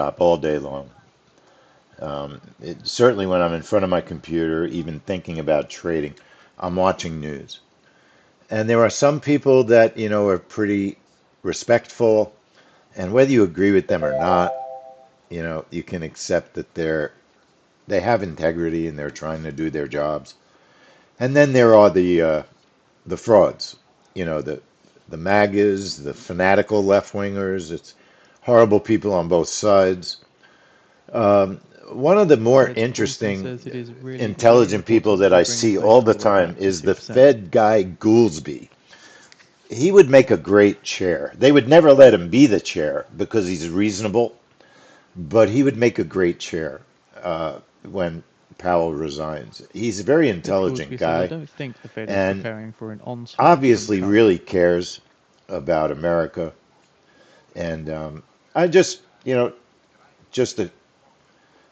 nonstop all day long. Certainly when I'm in front of my computer, even thinking about trading, I'm watching news. And there are some people that, are pretty respectful, and whether you agree with them or not, you can accept that they have integrity and they're trying to do their jobs. And then there are the frauds, the MAGAs, the fanatical left wingers. It's horrible people on both sides. Um, One of the more Fed also interesting, says it is really, really intelligent people important that to I bring see all inflation the all the way time back to is the 2%. Fed guy Goolsbee. He would make a great chair. They would never let him be the chair because he's reasonable, but he would make a great chair when Powell resigns. He's a very But intelligent Goolsbee says, I guy don't think the Fed is and preparing for an onslaught from obviously China. really cares about America. And I just an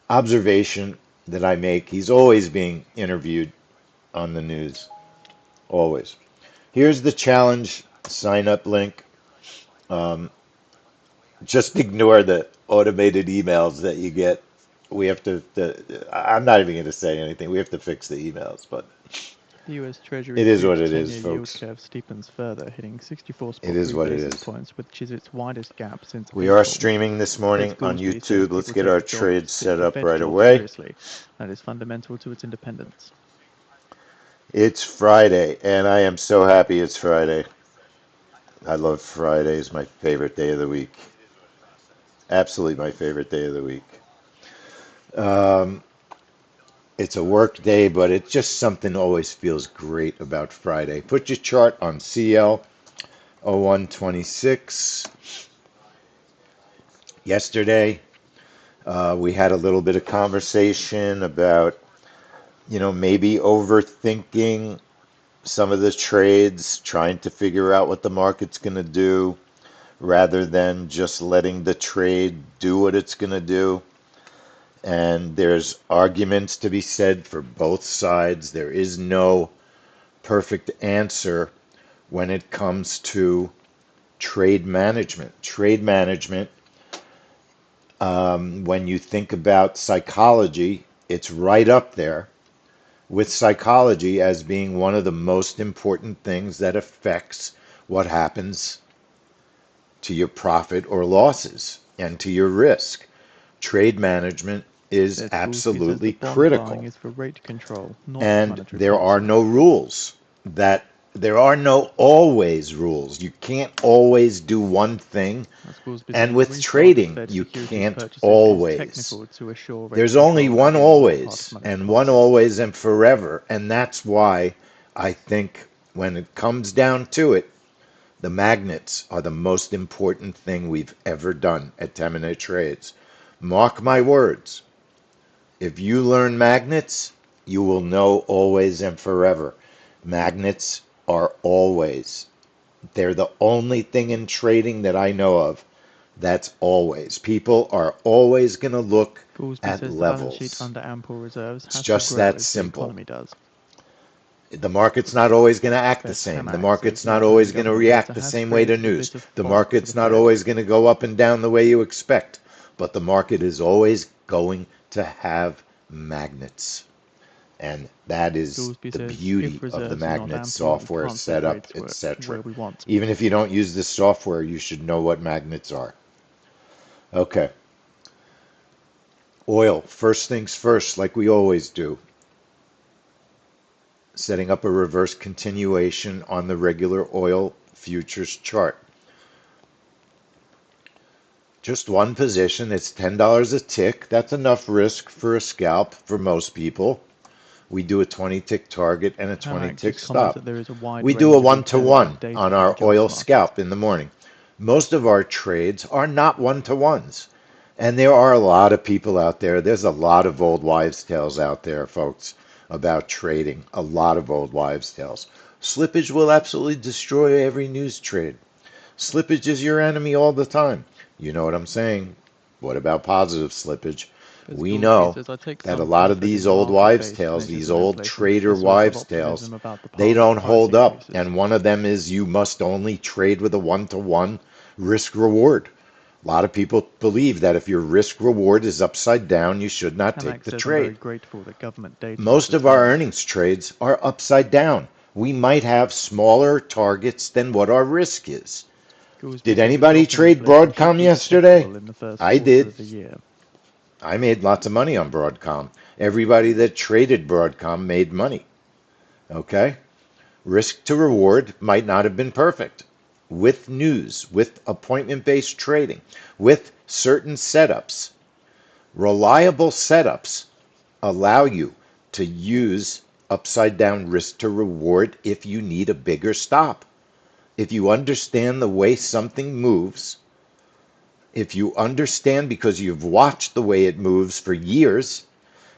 observation that I make. He's always being interviewed on the news, always. Here's the challenge sign up link. Um, just ignore the automated emails that you get. We have I'm not even going to say anything. We have to fix the emails, but The US Treasury it is what 3 it is, 10-year yield folks. curve steepens further, hitting It is 64.3 what it basis is. points, which is its widest gap since We are April. streaming this Fed's morning on Goolsbee says YouTube. it Let's will get take our trade set the up Fed's right job away. seriously. That is fundamental to its independence. It's Friday, and I am so happy it's Friday. I love Fridays, my favorite day of the week. Absolutely my favorite day of the week. Um, it's a work day, but it just something always feels great about Friday. Put your chart on CL 0126. Yesterday, we had a little bit of conversation about, maybe overthinking some of the trades, trying to figure out what the market's going to do rather than just letting the trade do what it's going to do. And there's arguments to be said for both sides. There is no perfect answer when it comes to trade management. Trade management, when you think about psychology, it's right up there with psychology as being one of the most important things that affects what happens to your profit or losses and to your risk. Trade management is Fed's Goolsbee says absolutely that bond buying critical. is for rate control, not And monetary there are policy. no rules that there are no always rules. You can't always do one thing. As Goolsbee And says, the with restart of trading, Fed you securities can't purchases is always. technical to assure rate There's only control at one the end of part of always, monetary and one policy. always and forever. And that's why I think when it comes down to it, the magnets are the most important thing we've ever done at Temenet Trades. Mark my words. If you learn magnets, you will know always and forever. Magnets are always. They're the only thing in trading that I know of that's always. People are always going to look Goolsbee at says the balance sheet levels. under ample reserves It's has to just grow that as the simple. economy does. The market's not always going to act the Fed same. The Tamac says market's the not incoming always going to government leader react the has same way to created a news. bit of The fog for market's the not Fed. always going to go up and down the way you expect. But the market is always going to have magnets. And that is Goolsbee the says beauty if of the reserves are not magnet ample, we software can't set setup, rates where etc. we want. Even if you don't use this software, you should know what magnets are. Okay. Oil, first things first, like we always do. Setting up a reverse continuation on the regular oil futures chart. Just one position, it's $10 a tick. That's enough risk for a scalp for most people. We do a 20 tick target and a 20 Tamac tick just comments stop. that there is a wide We do a range of one to alternative one data on for the our jobs oil market. scalp in the morning. Most of our trades are not one to ones. And there are a lot of people out there. There's a lot of old wives' tales out there, folks, about trading. A lot of old wives' tales. Slippage will absolutely destroy every news trade. Slippage is your enemy all the time. You know what I'm saying? What about positive slippage? Fed's We Goolsbee know says I take that a some lot of comfort in these the old wives' market-based tales, measures these of old inflation, trader a source of wives' tales, optimism about the they path of don't price hold up. increases. And one of them is you must only trade with a one to one risk reward. A lot of people believe that if your risk reward is upside down, you should not take Kamak the says, I'm very trade. grateful that government data is Most of our returned. earnings trades are upside down. We might have smaller targets than what our risk is. Goolsby Did says a anybody drop in trade inflation should Broadcom be yesterday? detectable in the first I quarter did. of the year. I made lots of money on Broadcom. Everybody that traded Broadcom made money. Okay? Risk to reward might not have been perfect. With news, with appointment based trading, with certain setups, reliable setups allow you to use upside down risk to reward if you need a bigger stop. If you understand the way something moves, if you understand because you've watched the way it moves for years,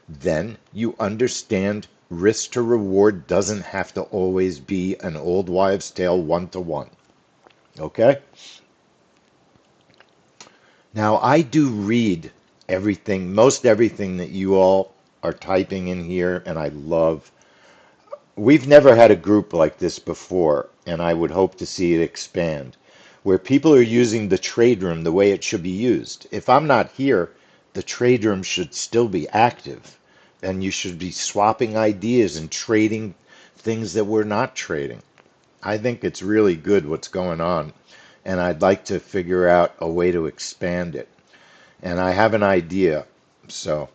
then you understand risk to reward doesn't have to always be an old wives' tale 1-to-1. Okay? Now, I do read everything, most everything that you all are typing in here, and I love. We've never had a group like this before, and I would hope to see it expand, where people are using the trade room the way it should be used. If I'm not here, the trade room should still be active, and you should be swapping ideas and trading things that we're not trading. I think it's really good what's going on, and I'd like to figure out a way to expand it. And I have an idea, so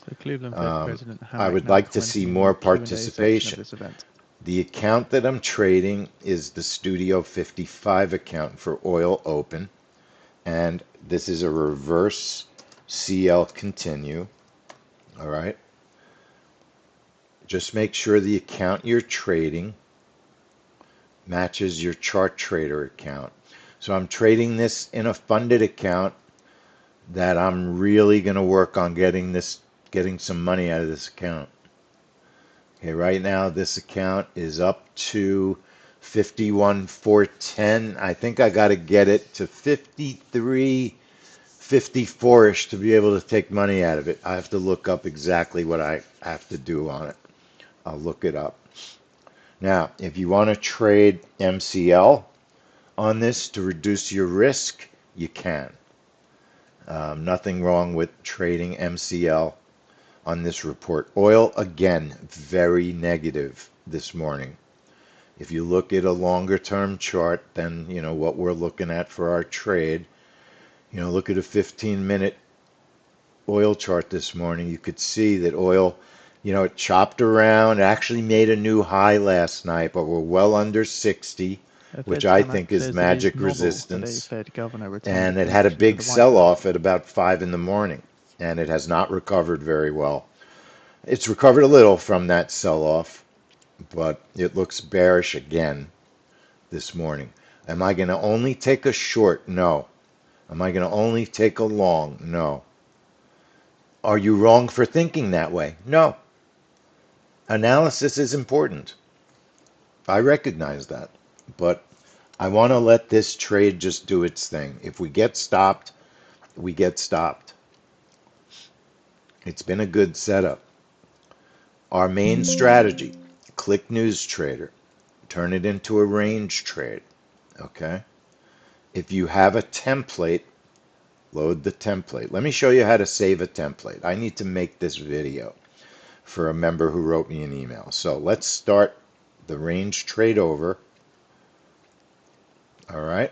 So Cleveland Fed President I Hammack would now like to see commenting in more the Q&A section of participation. this event. The account that I'm trading is the Studio 55 account for Oil Open, and this is a reverse CL continue. All right. Just make sure the account you're trading matches your chart trader account. So I'm trading this in a funded account that I'm really going to work on getting some money out of this account. Okay, right now this account is up to 51,410. I think I got to get it to 53, 54ish to be able to take money out of it. I have to look up exactly what I have to do on it. I'll look it up. Now, if you want to trade MCL on this to reduce your risk, you can. Nothing wrong with trading MCL on this report. Oil, again, very negative this morning. If you look at a longer term chart than, what we're looking at for our trade, look at a 15-minute oil chart this morning. You could see that oil, it chopped around, actually made a new high last night, but we're well under 60, which Fed's I Hammack think is says it is magic novel that a resistance. Fed governor And attended it the had a auction for big the White sell-off House. at about 5 in the morning, and it has not recovered very well. It's recovered a little from that sell-off, but it looks bearish again this morning. Am I going to only take a short? No. Am I going to only take a long? No. Are you wrong for thinking that way? No. Analysis is important. I recognize that. But I want to let this trade just do its thing. If we get stopped, we get stopped. It's been a good setup. Our main strategy, click News Trader, turn it into a range trade. Okay? If you have a template, load the template. Let me show you how to save a template. I need to make this video for a member who wrote me an email. So let's start the range trade over. All right.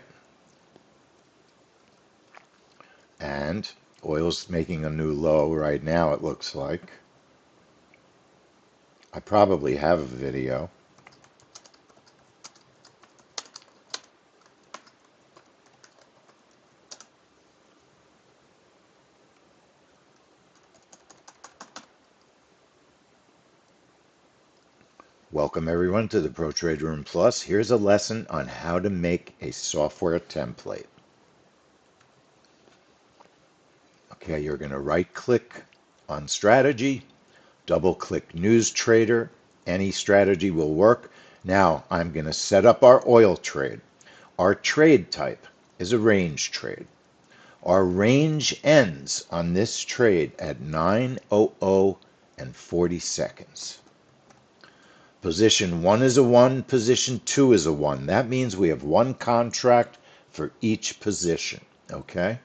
And oil's making a new low right now, it looks like. I probably have a video. Welcome everyone to the Pro Trade Room Plus. Here's a lesson on how to make a software template. Okay, you're going to right click on strategy, double click News Trader. Any strategy will work. Now I'm going to set up our oil trade. Our trade type is a range trade. Our range ends on this trade at 9:00 and 40 seconds. Position 1 is a 1, position 2 is a 1. That means we have one contract for each position. Okay.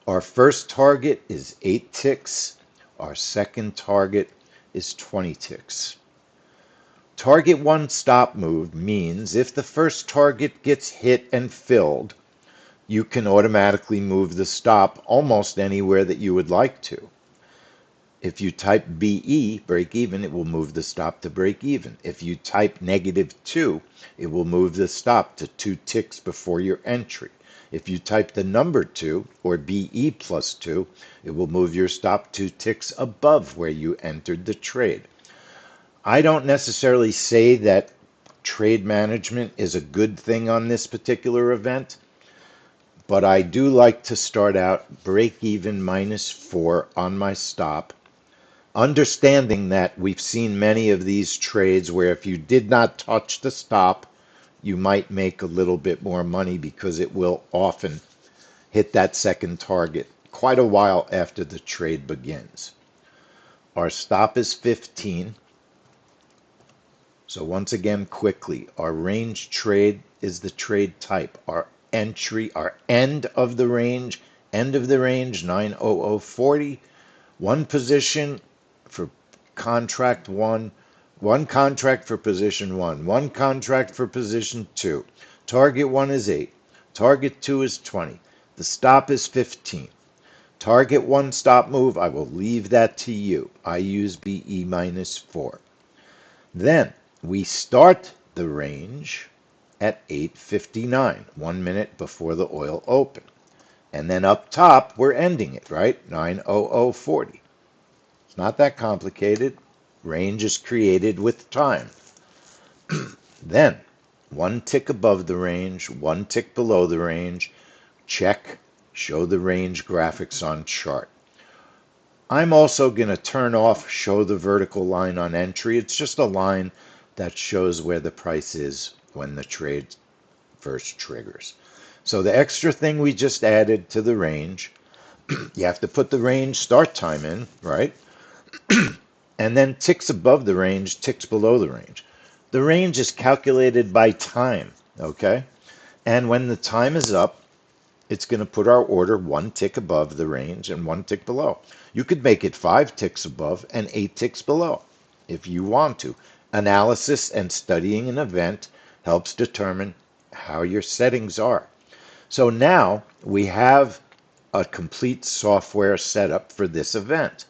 Our first target is 8 ticks. Our second target is 20 ticks. Target 1 stop move means if the first target gets hit and filled, you can automatically move the stop almost anywhere that you would like to. If you type BE, break even, it will move the stop to break even. If you type -2, it will move the stop to 2 ticks before your entry. If you type the number 2 or BE plus 2, it will move your stop 2 ticks above where you entered the trade. I don't necessarily say that trade management is a good thing on this particular event, but I do like to start out break even -4 on my stop, understanding that we've seen many of these trades where if you did not touch the stop, you might make a little bit more money because it will often hit that second target quite a while after the trade begins. Our stop is 15. So once again, quickly, our range trade is the trade type. Our entry, our end of the range, 90040. One position for contract 1, one contract for position 1, one contract for position 2. Target 1 is 8. Target 2 is 20. The stop is 15. Target 1 stop move, I will leave that to you. I use BE -4. Then we start the range at 8:59, 1 minute before the oil open. And then up top, we're ending it, right? 90040. It's not that complicated. Range is created with time. Then, 1 tick above the range, 1 tick below the range, check, show the range graphics on chart. I'm also going to turn off show the vertical line on entry. It's just a line that shows where the price is when the trade first triggers. So the extra thing we just added to the range, you have to put the range start time in, right? And then ticks above the range, ticks below the range. The range is calculated by time, okay? And when the time is up, it's going to put our order 1 tick above the range and 1 tick below. You could make it 5 ticks above and 8 ticks below if you want to. Analysis and studying an event helps determine how your settings are. So now we have a complete software setup for this event.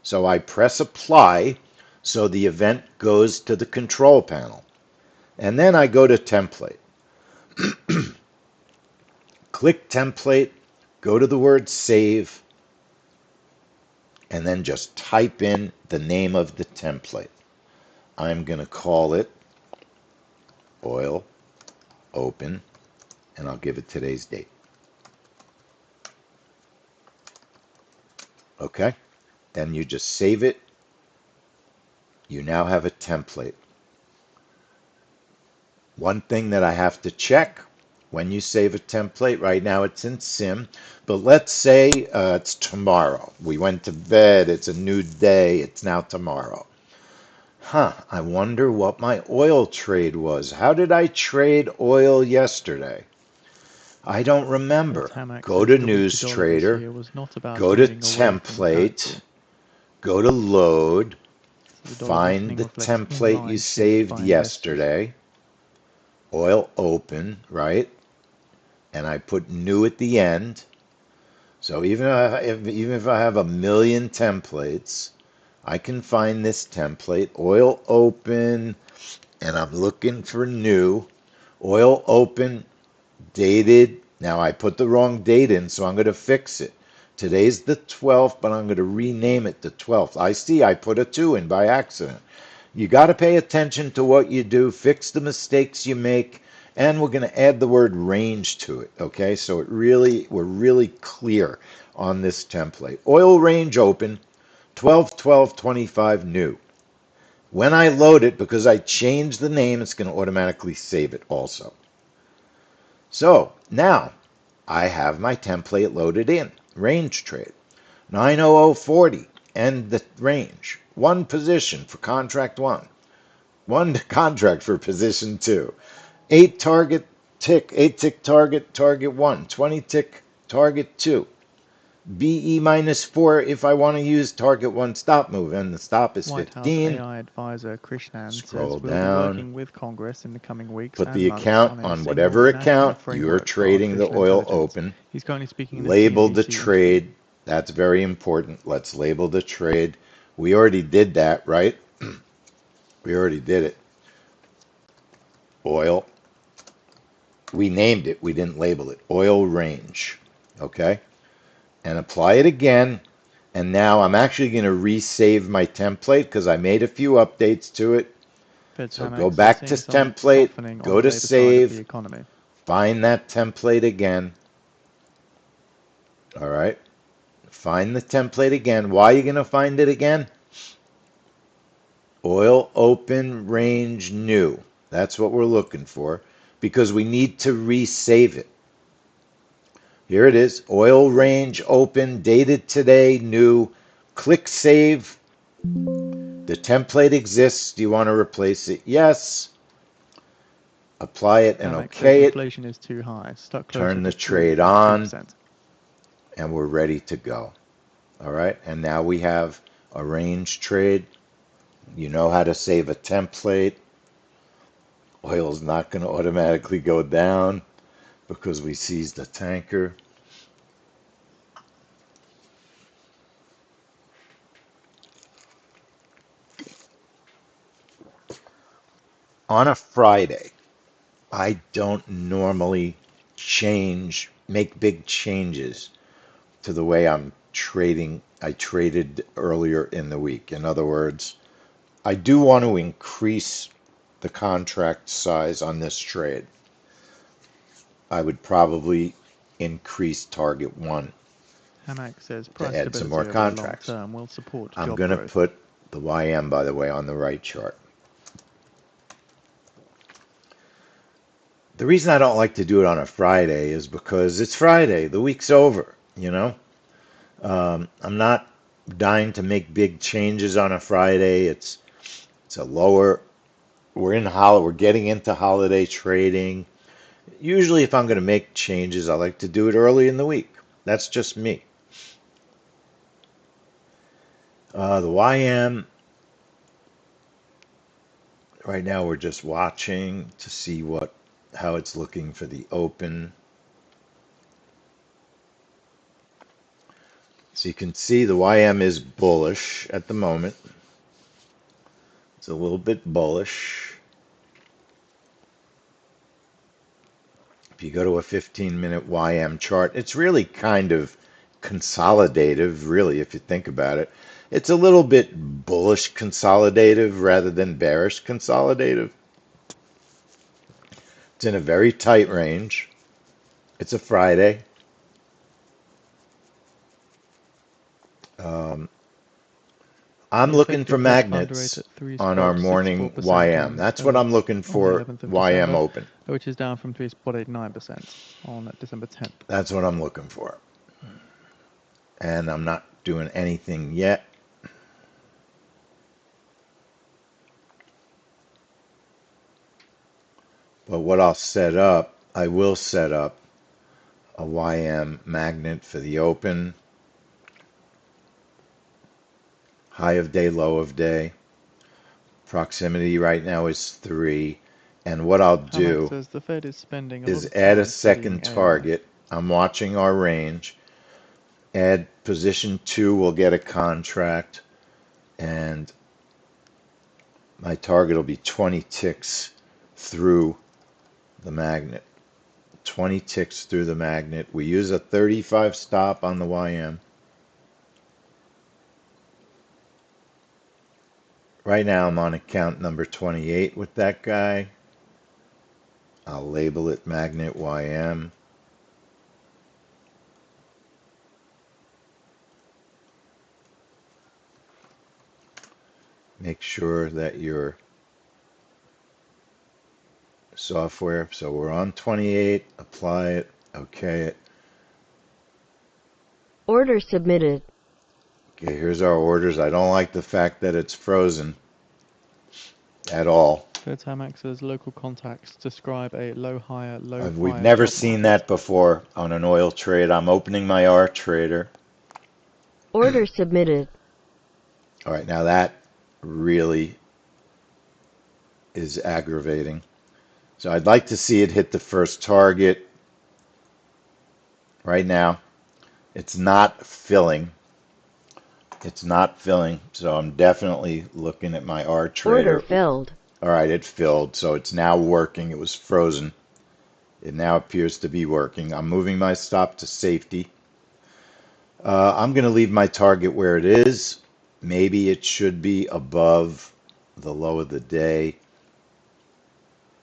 So I press apply so the event goes to the control panel. And then I go to template. Click template, go to the word save, and then just type in the name of the template. I'm going to call it oil open, and I'll give it today's date. Okay, then you just save it. You now have a template. One thing that I have to check when you save a template, right now it's in Sim, but let's say it's tomorrow. We went to bed, it's a new day, it's now tomorrow. I wonder what my oil trade was. How did I trade oil yesterday? I don't remember. Go to News Trader, go to Template, go to Load, find the template you saved yesterday, Oil Open, right? And I put New at the end. So even if I have a million templates, I can find this template, Oil Open, and I'm looking for New. Oil Open, dated. Now I put the wrong date in, so I'm going to fix it. Today's the 12th, but I'm going to rename it the 12th. I see I put a 2 in by accident. You got to pay attention to what you do, fix the mistakes you make, and we're going to add the word range to it, okay? So we're really clear on this template. Oil range open, 12/12/25 new. When I load it, because I changed the name, it's going to automatically save it also. So now I have my template loaded in. Range trade. 90040, end the range. 1 position for contract 1. 1 contract for position 2. 8 tick target, target 1. 20 tick target 2. BE -4 if I want to use target 1 stop move, and the stop is White 15. House AI advisor Krishnan Scroll says we'll down. be working with Congress in the coming weeks Put and the months account on a on single whatever national account you're framework for trading the artificial oil intelligence. open. He's currently speaking in the Label the CNBC interview. trade. That's very important. Let's label the trade. We already did that, right? We already did it. Oil. We named it. We didn't label it. Oil range. Okay? And apply it again. And now I'm actually going to resave my template because I made a few updates to it. Fed's So go Hamex is back to seeing some template, softening on go the to labor side of the save, economy. find that template again. All right. Find the template again. Why are you going to find it again? Oil open range new. That's what we're looking for because we need to resave it. Here it is. Oil range open, dated today, new. Click save. The template exists. Do you want to replace it? Yes. Apply it and Hamex says okay it. inflation is too high, stuck closer Turn to the trade on 3%. and we're ready to go. All right. And now we have a range trade. You know how to save a template. Oil's not going to automatically go down because we seized the tanker. On a Friday, I don't normally make big changes to the way I'm trading. I traded earlier in the week. In other words, I do want to increase the contract size on this trade. I would probably increase target 1 Hamex says to price add some more stability over the long contracts. term will support I'm job going to growth. put the YM, by the way, on the right chart. The reason I don't like to do it on a Friday is because it's Friday. The week's over, you know? I'm not dying to make big changes on a Friday. It's a lower, we're getting into holiday trading. Usually if I'm going to make changes, I like to do it early in the week. That's just me. The YM, right now we're just watching to see how it's looking for the open. So you can see the YM is bullish at the moment. It's a little bit bullish. If you go to a 15-minute YM chart, it's really kind of consolidative, really, if you think about it. It's a little bit bullish consolidative rather than bearish consolidative. It's in a very tight range. It's a Friday. I'm The looking for effective Fed fund rate magnets at on our morning 3.64% YM. That's what I'm looking on the for, 11th of YM December, open. which is down from 3.89% on December 10th. That's what I'm looking for. And I'm not doing anything yet. But what I'll set up, I will set up a YM magnet for the open. High of day, low of day. Proximity right now is 3. And what I'll do says the Fed is spending a lot is of add a time studying second AI. target. I'm watching our range. Add position 2 will get a contract. And my target will be 20 ticks through the magnet. 20 ticks through the magnet. We use a 35 stop on the YM. Right now I'm on account number 28 with that guy. I'll label it magnet YM. Make sure that your software, so we're on 28, apply it, okay it. Order submitted. Okay, here's our orders. I don't like the fact that it's frozen at all. Feds Hamax says local contacts describe a low higher, low We've fire never job seen market. that before on an oil trade. I'm opening my R trader. Order submitted. All right, now that really is aggravating. So I'd like to see it hit the first target right now. It's not filling. It's not filling, so I'm definitely looking at my R Order trader. filled. All right, it filled, so it's now working. It was frozen. It now appears to be working. I'm moving my stop to safety. I'm going to leave my target where it is. Maybe it should be above the low of the day,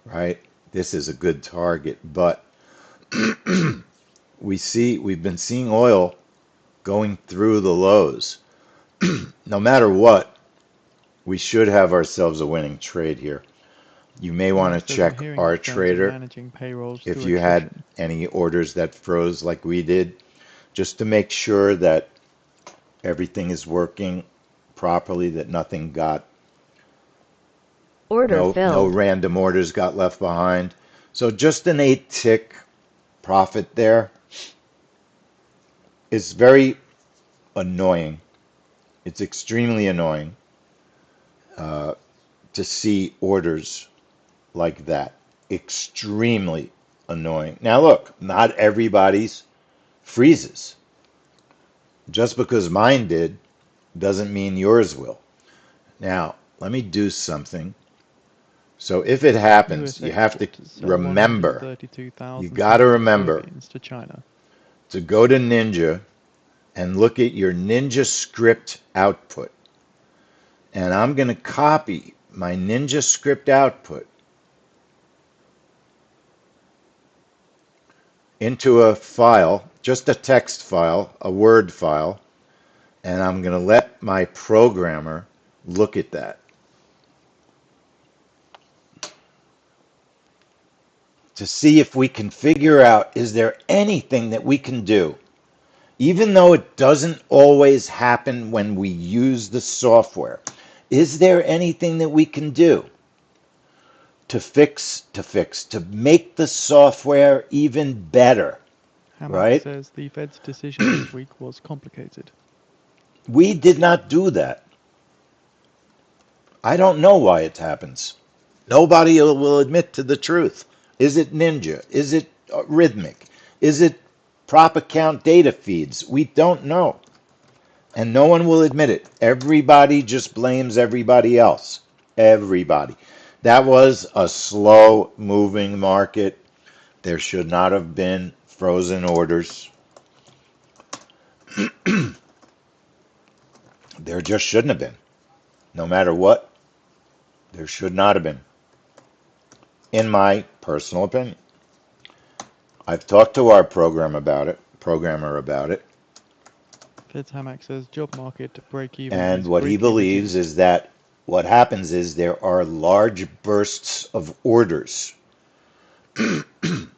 right? This is a good target, but we've been seeing oil going through the lows. No matter what, we should have ourselves a winning trade here. You may want to Hamax says I'm check hearing our of firms are trader managing payrolls if through you had attrition. any orders that froze like we did, just to make sure that everything is working properly, that nothing got, Order no filled. random orders got left behind. So just an 8-tick profit there is very annoying. It's extremely annoying to see orders like that. Extremely annoying. Now look, not everybody's freezes. Just because mine did doesn't mean yours will. Now, let me do something. So if it happens, US you have to exporters sell remember, you 132,000 got to tons of remember soybeans to China. to go to Ninja and look at your Ninja script output. And I'm going to copy my Ninja script output into a file, just a text file, a Word file, and I'm going to let my programmer look at that to see if we can figure out, is there anything that we can do, even though it doesn't always happen when we use the software? Is there anything that we can do to make the software even better, Hamax right? says the Fed's decision this week was complicated. We did not do that. I don't know why it happens. Nobody will admit to the truth. Is it Ninja? Is it Rhythmic? Is it prop account data feeds? We don't know. And no one will admit it. Everybody just blames everybody else. Everybody. That was a slow moving market. There should not have been frozen orders. There just shouldn't have been. No matter what, there should not have been, in my personal opinion. I've talked to our programmer about it, Feds Hamax says job market break even and is what he greatly believes reduced. is that what happens is there are large bursts of orders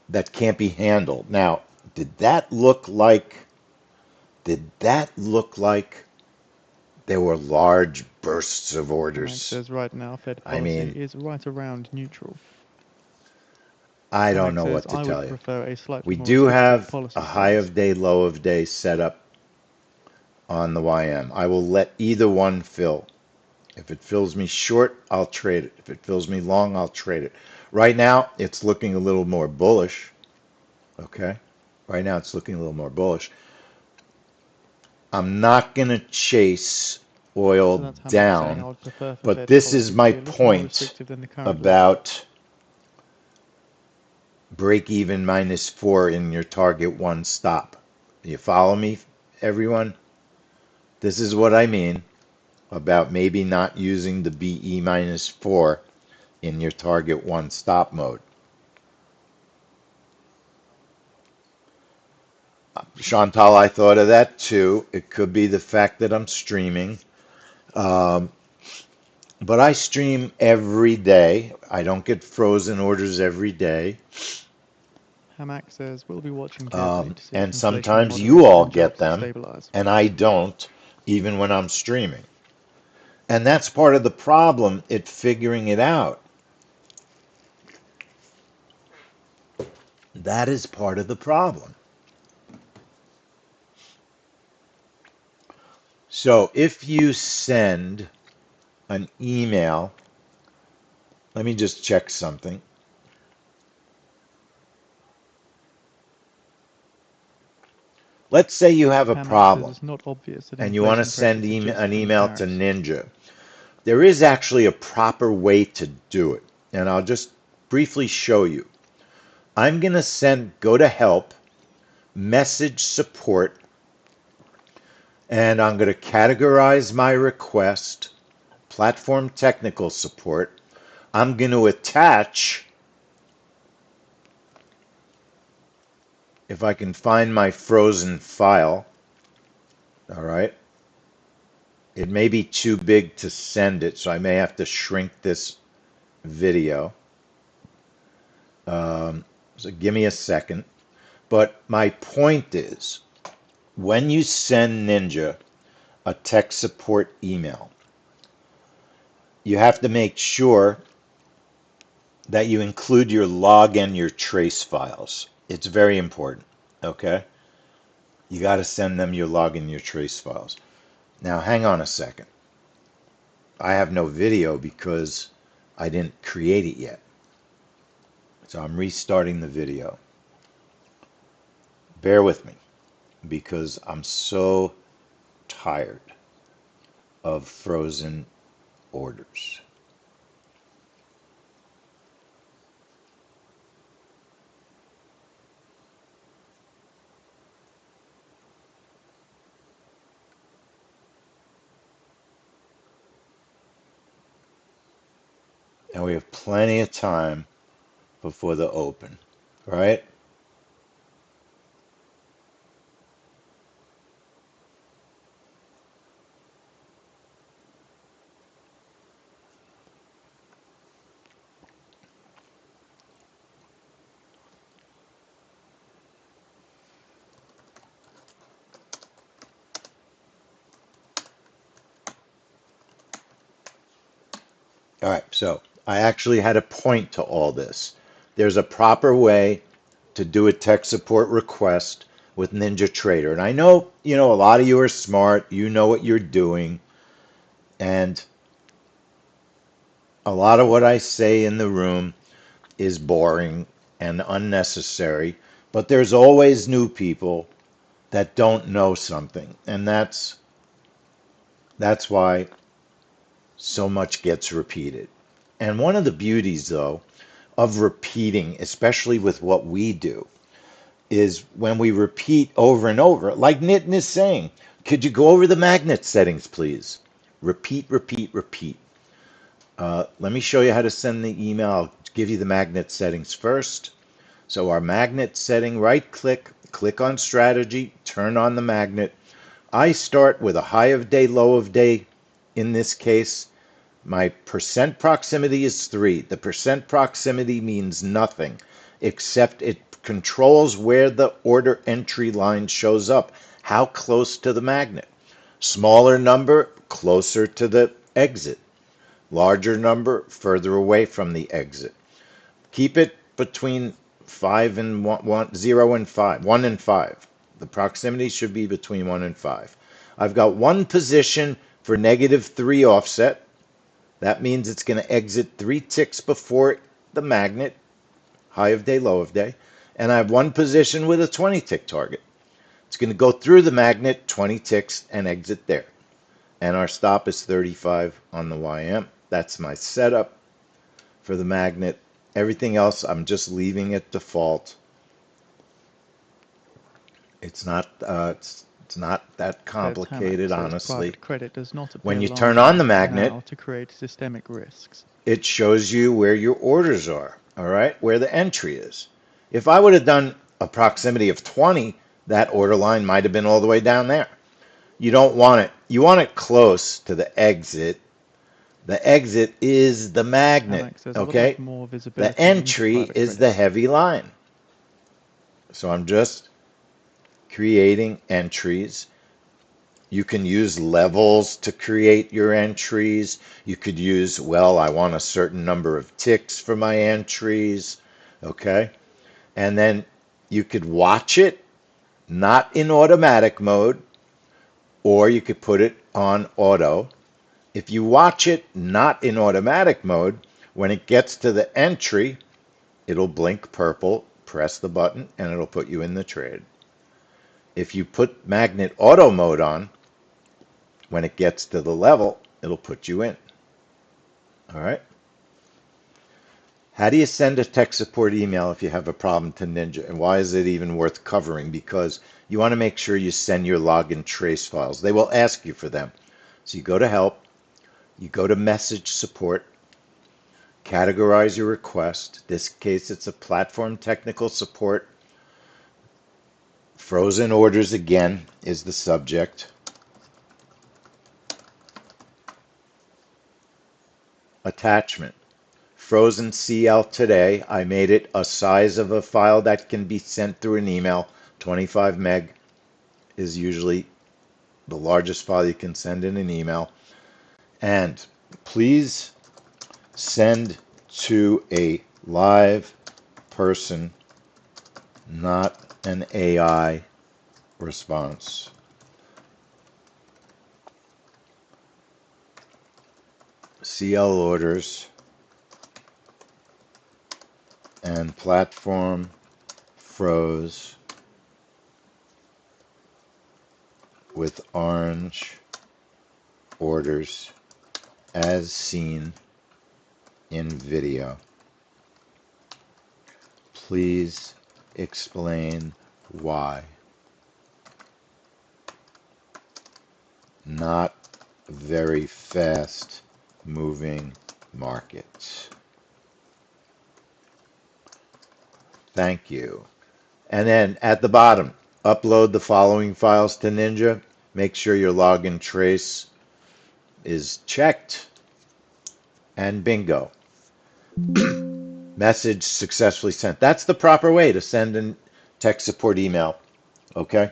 that can't be handled. Now, did that look like there were large bursts of Hamax orders? says right now Fed I policy mean, is right around neutral. I don't Hamax know says what to I tell would you. prefer a slightly We more do restrictive have policy a high stance. of day, low of day set up on the YM. I will let either one fill. If it fills me short, I'll trade it. If it fills me long, I'll trade it. Right now, it's looking a little more bullish. Okay? Right now, it's looking a little more bullish. I'm not going to chase So oil that's Hamax saying I down, would prefer for but Fed this is policy to my be a little more point restrictive than the current level. about break even -4 in your target one stop. You follow me, everyone? This is what I mean about maybe not using the BE -4 in your target one stop mode. Chantal, I thought of that too. It could be the fact that I'm streaming. Um, but I stream every day. I don't get frozen orders every day. Hamax says we'll be watching carefully to see if And inflation sometimes you moderates all and get jobs them, stabilize. and I don't, even when I'm streaming. And that's part of the problem at figuring it out. That is part of the problem. So if you send an email, let me just check something. Let's say you have a Hammett says problem it's not obvious that and you want to inflation send pressures suggest an from email to tariffs. Ninja. There is actually a proper way to do it, and I'll just briefly show you. I'm going to go to help, message support, and I'm going to categorize my request, platform technical support. I'm going to attach, if I can find my frozen file, all right. It may be too big to send it, so I may have to shrink this video. So give me a second. But my point is, when you send Ninja a tech support email, you have to make sure that you include your log and your trace files. It's very important, okay? You got to send them your log and your trace files. Now, hang on a second. I have no video because I didn't create it yet. So I'm restarting the video. Bear with me because I'm so tired of frozen orders. And we have plenty of time before the open, right? All right, so I actually had a point to all this. There's a proper way to do a tech support request with NinjaTrader. And I know, a lot of you are smart, you know what you're doing, and a lot of what I say in the room is boring and unnecessary, but there's always new people that don't know something, and that's why so much gets repeated. And one of the beauties, though, of repeating, especially with what we do, is when we repeat over and over, like Nitin is saying, could you go over the magnet settings, please? Repeat, repeat, repeat. Let me show you how to send the email. I'll give you the magnet settings first. So our magnet setting, right click on strategy, turn on the magnet. I start with a high of day, low of day. In this case, my percent proximity is 3. The percent proximity means nothing except it controls where the order entry line shows up, how close to the magnet. Smaller number, closer to the exit. Larger number, further away from the exit. Keep it between 5 and 0 and 5, 1 and 5. The proximity should be between 1 and 5. I've got one position for -3 offset. That means it's going to exit 3 ticks before the magnet, high of day, low of day. And I have one position with a 20 tick target. It's going to go through the magnet 20 ticks and exit there. And our stop is 35 on the YM. That's my setup for the magnet. Everything else, I'm just leaving it default. It's not that Says Hammett complicated, says honestly. private credit does not appear When you large turn on the enough magnet, now to create systemic risks. it shows you where your orders are, all right, where the entry is. If I would have done a proximity of 20, that order line might have been all the way down there. You don't want it. You want it close to the exit. The exit is the magnet, Hammett says I would okay? like more The visibility into entry private is credit. the heavy line. So I'm just creating entries. You can use levels to create your entries. You could use, well, I want a certain number of ticks for my entries, okay? And then you could watch it, not in automatic mode, or you could put it on auto. If you watch it not in automatic mode, when it gets to the entry, it'll blink purple, press the button, and it'll put you in the trade. If you put magnet auto mode on, when it gets to the level, it'll put you in. All right. How do you send a tech support email if you have a problem to Ninja? And why is it even worth covering? Because you want to make sure you send your login trace files. They will ask you for them. So you go to help, you go to message support, categorize your request. In this case, it's a platform technical support. Frozen orders again is the subject. Attachment. Frozen CL today. I made it a size of a file that can be sent through an email. 25 meg is usually the largest file you can send in an email. And please send to a live person, not an AI response. CL orders and platform froze with orange orders as seen in video. Please explain why. Not very fast moving markets. Thank you. And then at the bottom, upload the following files to Ninja. Make sure your login trace is checked. And bingo. Message successfully sent. That's the proper way to send a tech support email. Okay?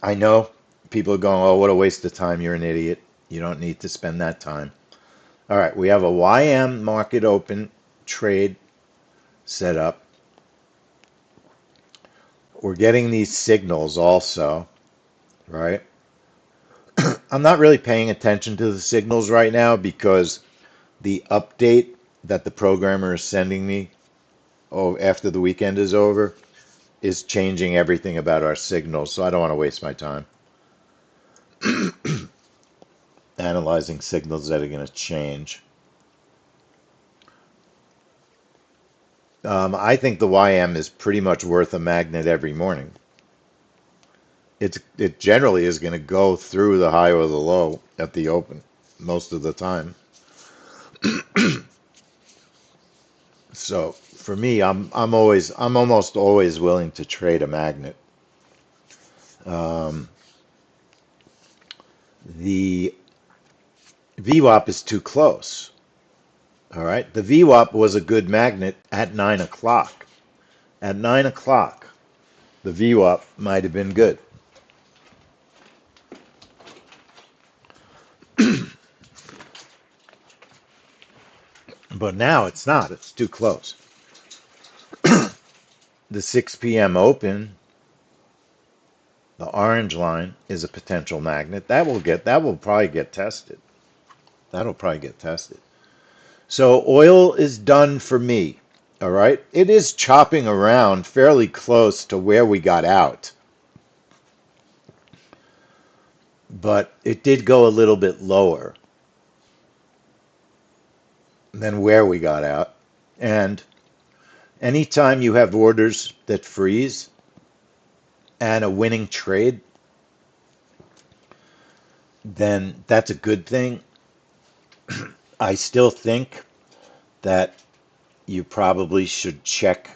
I know people are going, oh, what a waste of time. You're an idiot. You don't need to spend that time. All right, we have a YM market open trade set up. We're getting these signals also, right? I'm not really paying attention to the signals right now because the update that the programmer is sending me after the weekend is over is changing everything about our signals, so I don't want to waste my time analyzing signals that are going to change. I think the YM is pretty much worth a magnet every morning. It generally is going to go through the high or the low at the open most of the time. So for me, I'm almost always willing to trade a magnet. The VWAP is too close. All right, the VWAP was a good magnet at 9 o'clock. At 9 o'clock, the VWAP might have been good. But now it's not. It's too close. The 6 p.m. open, the orange line is a potential magnet. That will probably get tested. That'll probably get tested. So oil is done for me. All right. It is chopping around fairly close to where we got out. But it did go a little bit lower than where we got out. And anytime you have orders that freeze and a winning trade, then that's a good thing. I still think that you probably should check,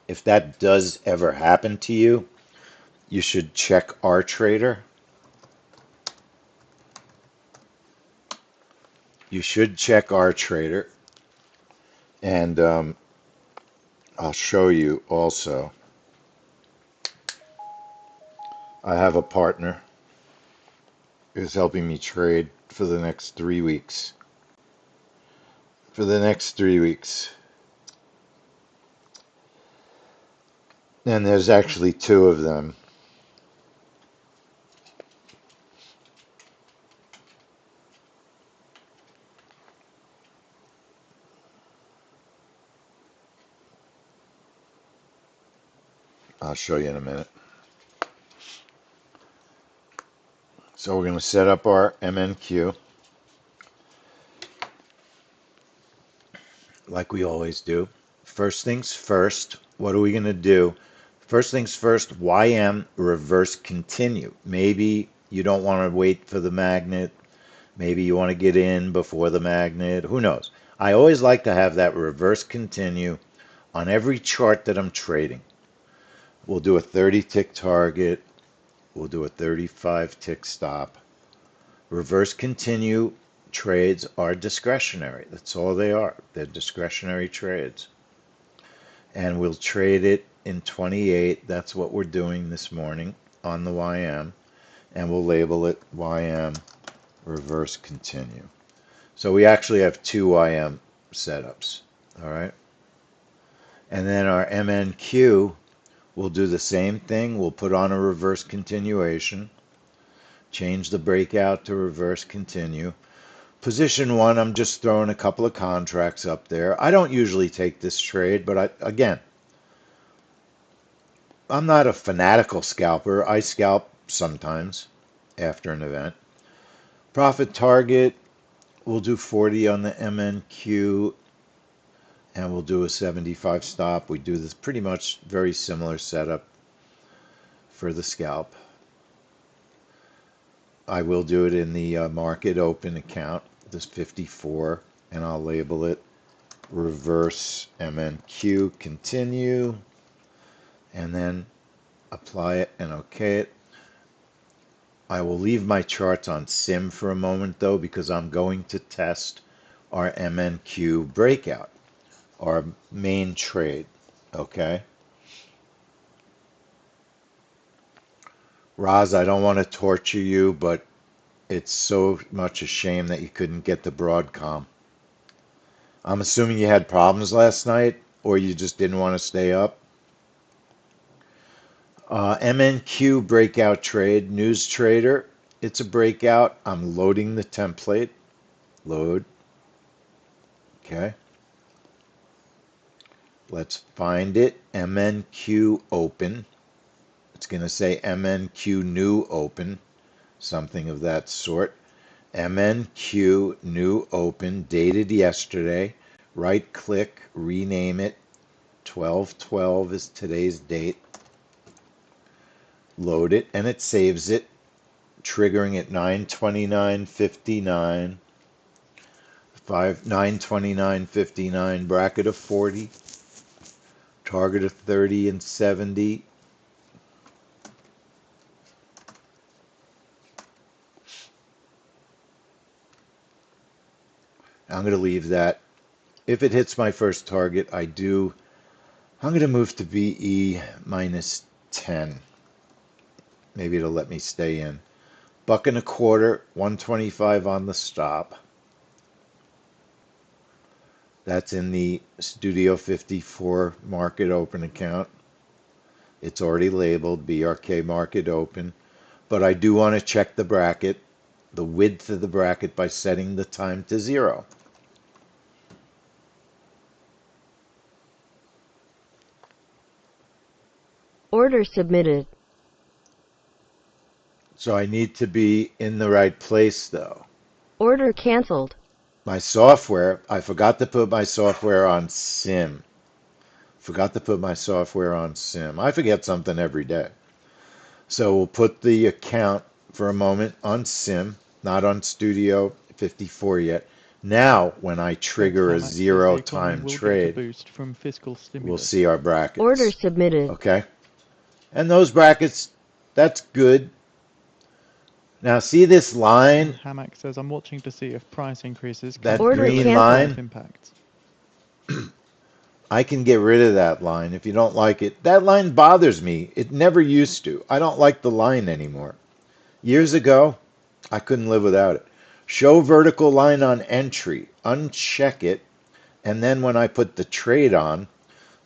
if that does ever happen to you, you should check RTrader. You should check RTrader. And I'll show you also. I have a partner who's helping me trade for the next 3 weeks. For the next 3 weeks. And there's actually two of them. I'll show you in a minute. So we're going to set up our MNQ like we always do. First things first, what are we going to do? First things first, YM reverse continue. Maybe you don't want to wait for the magnet. Maybe you want to get in before the magnet. Who knows? I always like to have that reverse continue on every chart that I'm trading. We'll do a 30 tick target. We'll do a 35 tick stop. Reverse continue trades are discretionary. That's all they are. They're discretionary trades. And we'll trade it in 28. That's what we're doing this morning on the YM. And we'll label it YM reverse continue. So we actually have two YM setups. All right. And then our MNQ, we'll do the same thing. We'll put on a reverse continuation. Change the breakout to reverse continue. Position one, I'm just throwing a couple of contracts up there. I don't usually take this trade, but again, I'm not a fanatical scalper. I scalp sometimes after an event. Profit target, we'll do 40 on the MNQ, and we'll do a 75 stop. We do this pretty much very similar setup for the scalp. I will do it in the market open account, this 54, and I'll label it reverse MNQ continue, and then apply it and OK it. I will leave my charts on sim for a moment though, because I'm going to test our MNQ breakout, our main trade. Okay. Roz, I don't want to torture you, but it's so much a shame that you couldn't get the Broadcom. I'm assuming you had problems last night, or you just didn't want to stay up. MNQ breakout trade, news trader. It's a breakout. I'm loading the template. Load. Okay. Let's find it. MNQ open. It's going to say MNQ new open, something of that sort. MNQ new open, dated yesterday. Right click, rename it. 12/12 is today's date. Load it, and it saves it, triggering at 9:29:59. 9:29:59, bracket of 40, target of 30 and 70. I'm going to leave that. If it hits my first target, I'm going to move to BE minus 10. Maybe it'll let me stay in. $1.25, 125 on the stop. That's in the Studio 54 market open account. It's already labeled BRK market open, but I do want to check the bracket, the width of the bracket, by setting the time to 0. Order submitted. So I need to be in the right place though. Order canceled. My software, I forgot to put my software on SIM. Forgot to put my software on SIM. I forget something every day. So we'll put the account for a moment on SIM, not on Studio 54 yet. Now, when I trigger a Tamax says the zero economy time will get a trade, boost from fiscal we'll stimulus. see our brackets. Order submitted. Okay. And those brackets, that's good. Now see this line, Hamax says, I'm watching to see if price increases that can Order green canceled. line, impact. I can get rid of that line if you don't like it. That line bothers me. It never used to. I don't like the line anymore. Years ago, I couldn't live without it. Show vertical line on entry. Uncheck it. And then when I put the trade on,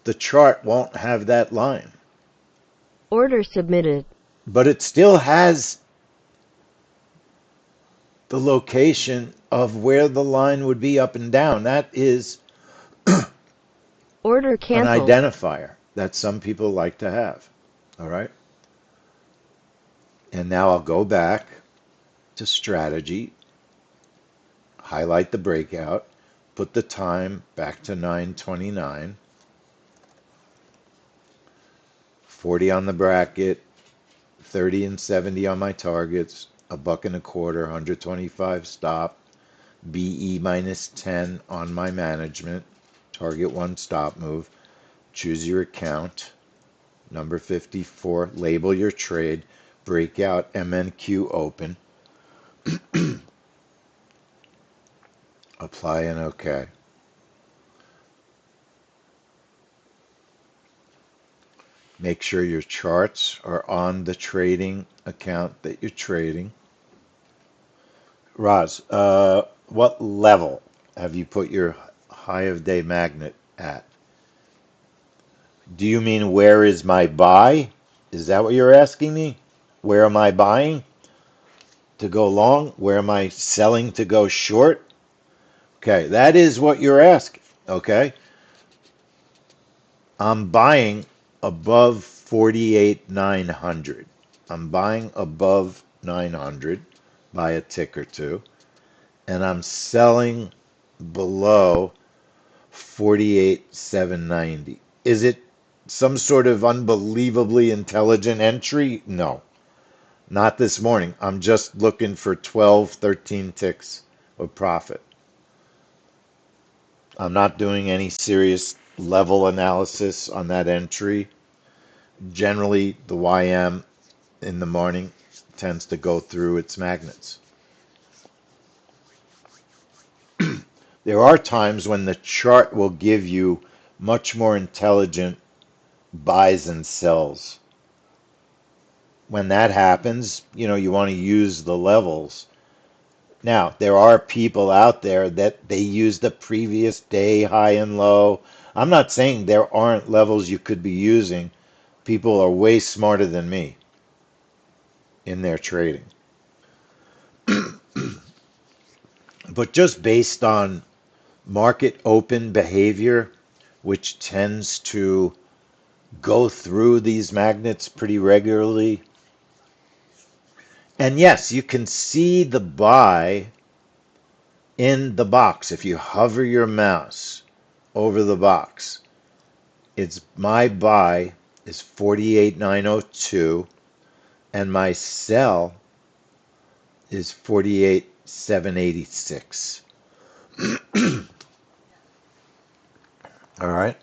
the chart won't have that line. Order submitted. but it still has the location of where the line would be up and down. That is Order an canceled. identifier that some people like to have. All right. And now I'll go back to strategy, highlight the breakout, put the time back to 9:29, 40 on the bracket, 30 and 70 on my targets, a buck and a quarter, 125 stop, BE minus 10 on my management, target one stop move, choose your account, number 54, label your trade, breakout MNQ open, apply and OK. Make sure your charts are on the trading account that you're trading. Roz, what level have you put your high of day magnet at? Do you mean where is my buy? Is that what you're asking me? Where am I buying to go long? Where am I selling to go short? Okay, that is what you're asking. Okay, I'm buying above 48,900. I'm buying above 900 by a tick or two, and I'm selling below 48,790. Is it some sort of unbelievably intelligent entry? No, not this morning. I'm just looking for 12, 13 ticks of profit. I'm not doing any serious level analysis on that entry. Generally, the YM in the morning tends to go through its magnets. There are times when the chart will give you much more intelligent buys and sells. When that happens, you want to use the levels. Now, there are people out there that they use the previous day high and low. I'm not saying there aren't levels you could be using. People are way smarter than me in their trading. But just based on market open behavior, which tends to go through these magnets pretty regularly. And yes, you can see the buy in the box if you hover your mouse over the box. It's my buy is 48,902 and my sell is 48,786. All right.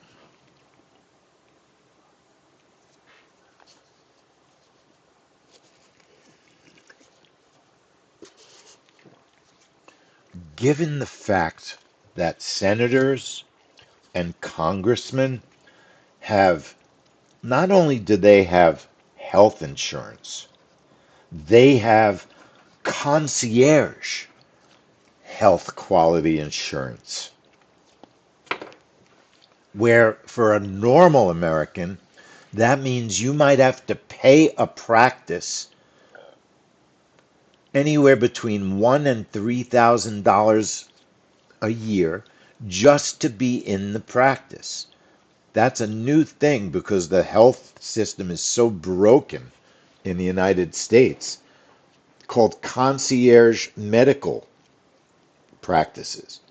Given the fact that senators and congressmen have, not only do they have health insurance, they have concierge health quality insurance, where for a normal American, that means you might have to pay a practice anywhere between $1,000 and $3,000 a year just to be in the practice. That's a new thing because the health system is so broken in the United States, called concierge medical practices.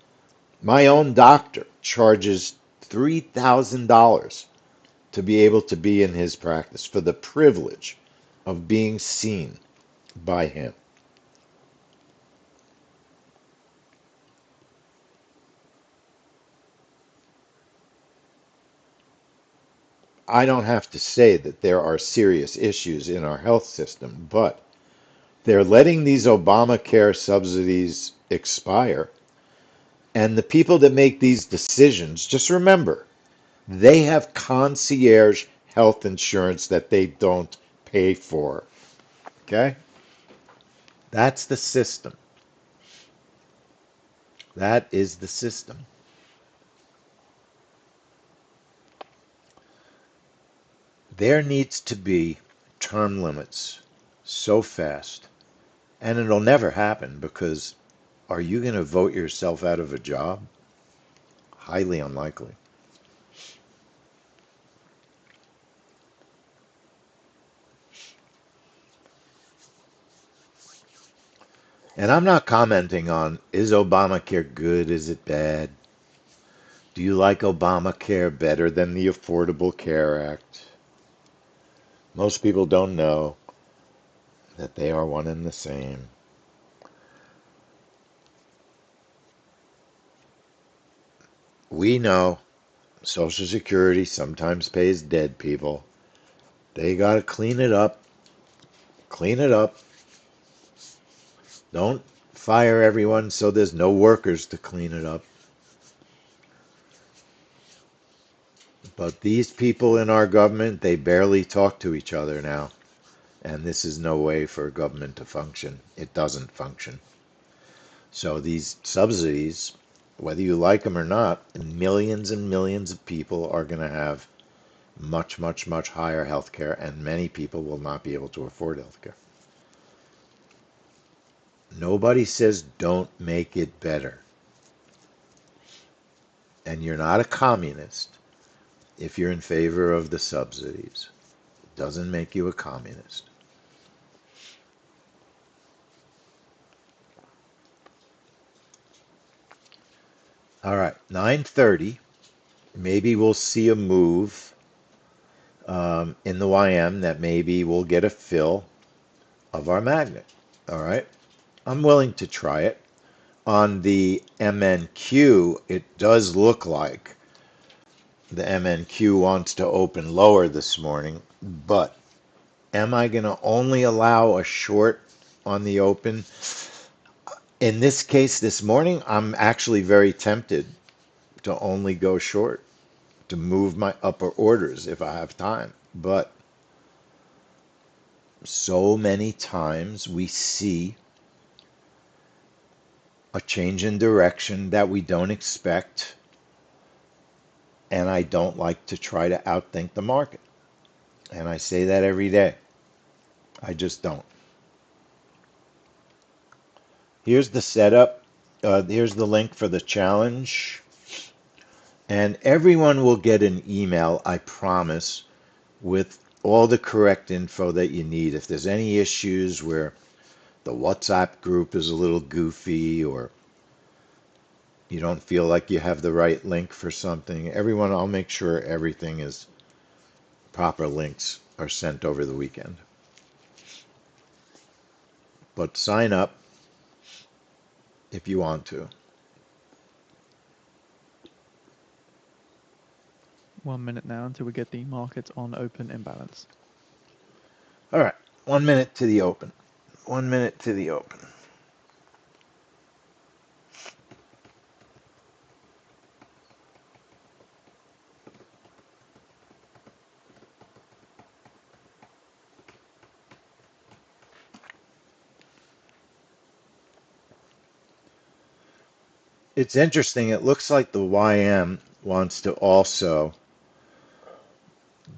My own doctor charges $3,000 to be able to be in his practice for the privilege of being seen by him. I don't have to say that there are serious issues in our health system, but they're letting these Obamacare subsidies expire. And the people that make these decisions, just remember, they have concierge health insurance that they don't pay for. Okay? That's the system. That is the system. There needs to be term limits so fast. And it'll never happen because are you going to vote yourself out of a job? Highly unlikely. And I'm not commenting on is Obamacare good? Is it bad? Do you like Obamacare better than the Affordable Care Act? Most people don't know that they are one and the same. We know Social Security sometimes pays dead people. They got to clean it up. Clean it up. Don't fire everyone so there's no workers to clean it up. But these people in our government, they barely talk to each other now. And this is no way for government to function. It doesn't function. So these subsidies, whether you like them or not, millions and millions of people are going to have much, much, much higher health care, and many people will not be able to afford health care. Nobody says don't make it better. And you're not a communist if you're in favor of the subsidies. It doesn't make you a communist. All right, 9:30. Maybe we'll see a move in the YM that maybe we'll get a fill of our magnet. All right, I'm willing to try it. On the MNQ, it does look like the MNQ wants to open lower this morning, but am I going to only allow a short on the open? In this case, this morning, I'm actually very tempted to only go short, to move my upper orders if I have time. But so many times we see a change in direction that we don't expect, and I don't like to try to outthink the market. And I say that every day. I just don't. Here's the setup. Here's the link for the challenge. And everyone will get an email, I promise, with all the correct info that you need. If there's any issues where the WhatsApp group is a little goofy or you don't feel like you have the right link for something, everyone, I'll make sure everything is proper links are sent over the weekend. But sign up if you want to. 1 minute now until we get the markets on open imbalance. All right, 1 minute to the open. 1 minute to the open. It's interesting. It looks like the YM wants to also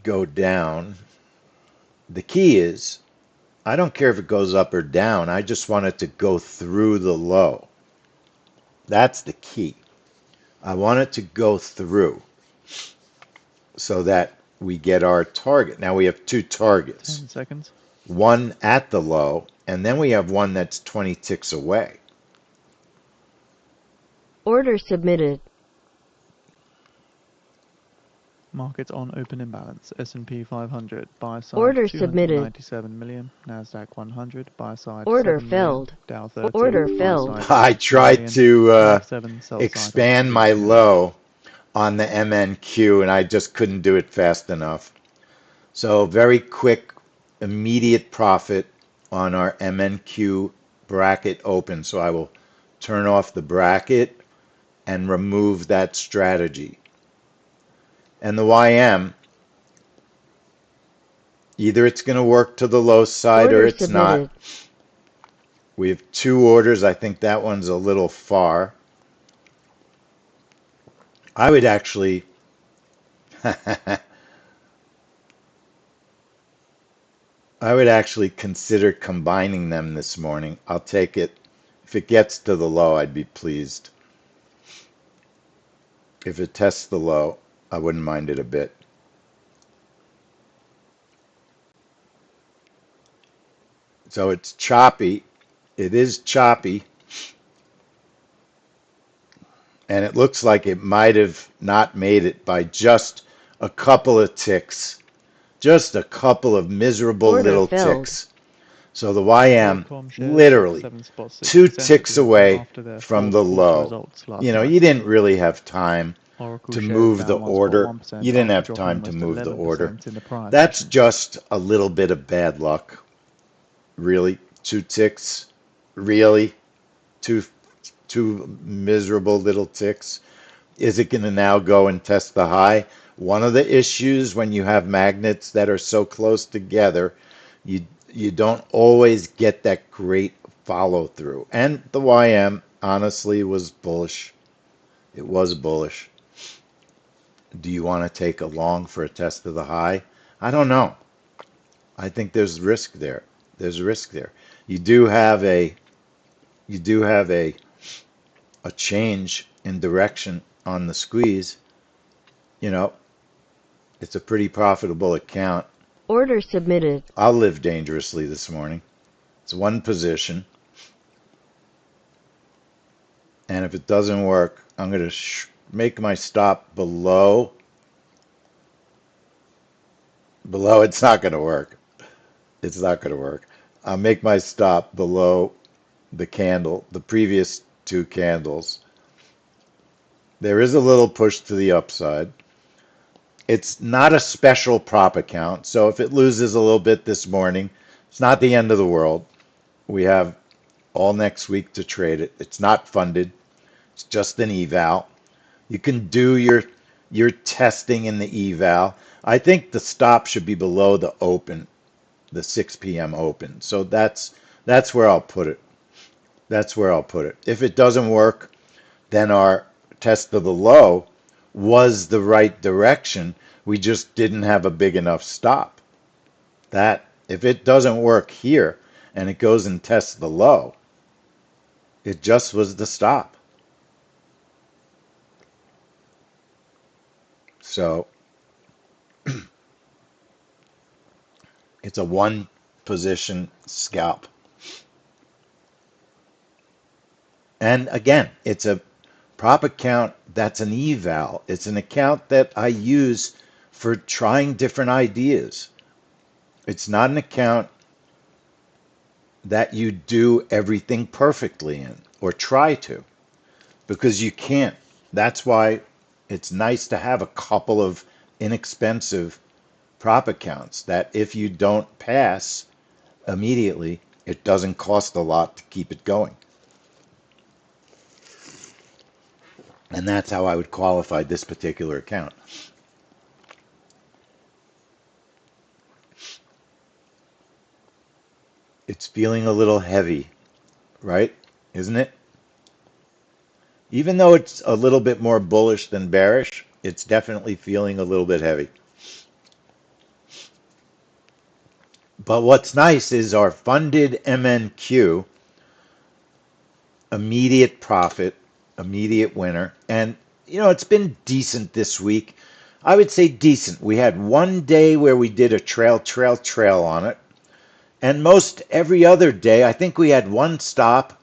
go down. The key is, I don't care if it goes up or down. I just want it to go through the low. That's the key. I want it to go through so that we get our target. Now we have two targets. 10 seconds. One at the low, and then we have one that's 20 ticks away. Order submitted. Markets on open imbalance. S&P 500 buy side Order submitted. 297 million. Nasdaq 100 buy side Order 7 million. filled. Dow 30 Order buy filled. side I 8 tried million. to 7 sell side expand 2 my million. low on the MNQ, and I just couldn't do it fast enough. So very quick, immediate profit on our MNQ bracket open. So I will turn off the bracket and remove that strategy. And the YM, either it's going to work to the low side or Order it's not. submitted. We have two orders. I think that one's a little far. I would actually I would actually consider combining them this morning. I'll take it. If it gets to the low, I'd be pleased. If it tests the low, I wouldn't mind it a bit. So it's choppy. It is choppy. And it looks like it might have not made it by just a couple of ticks. Just a couple of miserable Order little filled. ticks. So the YM Broadcom shares literally 7.6% 2 ticks again away after their from fourth the quarter low. results last You know, night. you didn't really have time Oracle to shares move the down order. 1.1% You didn't after have dropping time to almost move the order. 11% in the prior That's session. just a little bit of bad luck. Really? 2 ticks? Really? Two miserable little ticks? Is it going to now go and test the high? One of the issues when you have magnets that are so close together, you don't always get that great follow through. And the YM honestly was bullish. It was bullish. Do you want to take a long for a test of the high? I don't know. I think there's risk there. There's risk there. You do have a a change in direction on the squeeze. You know, it's a pretty profitable account. Order submitted. I'll live dangerously this morning. It's one position. And if it doesn't work, I'm going to make my stop below. Below, it's not going to work. It's not going to work. I'll make my stop below the candle, the previous 2 candles. There is a little push to the upside. It's not a special prop account, so if it loses a little bit this morning, it's not the end of the world. We have all next week to trade it. It's not funded. It's just an eval. You can do your testing in the eval. I think the stop should be below the open, the 6 p.m. open. So that's where I'll put it. That's where I'll put it. If it doesn't work, then our test of the low was the right direction. We just didn't have a big enough stop. That if it doesn't work here and it goes and tests the low, it just was the stop. So it's a one position scalp. And again, it's a prop account that's an eval. It's an account that I use for trying different ideas. It's not an account that you do everything perfectly in or try to, because you can't. That's why it's nice to have a couple of inexpensive prop accounts that if you don't pass immediately, it doesn't cost a lot to keep it going. And that's how I would qualify this particular account. It's feeling a little heavy, right? Isn't it? Even though it's a little bit more bullish than bearish, it's definitely feeling a little bit heavy. But what's nice is our funded MNQ, immediate profit, immediate winner. And, you know, it's been decent this week. I would say decent. We had one day where we did a trail on it. And most every other day, I think we had one stop.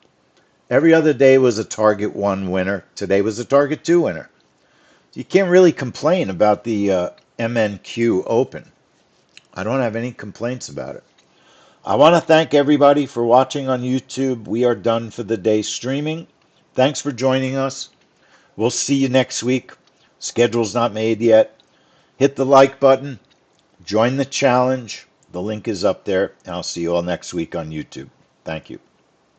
Every other day was a target 1 winner. Today was a target 2 winner. You can't really complain about the MNQ open. I don't have any complaints about it. I want to thank everybody for watching on YouTube. We are done for the day streaming. Thanks for joining us. We'll see you next week. Schedule's not made yet. Hit the like button. Join the challenge. The link is up there. And I'll see you all next week on YouTube. Thank you.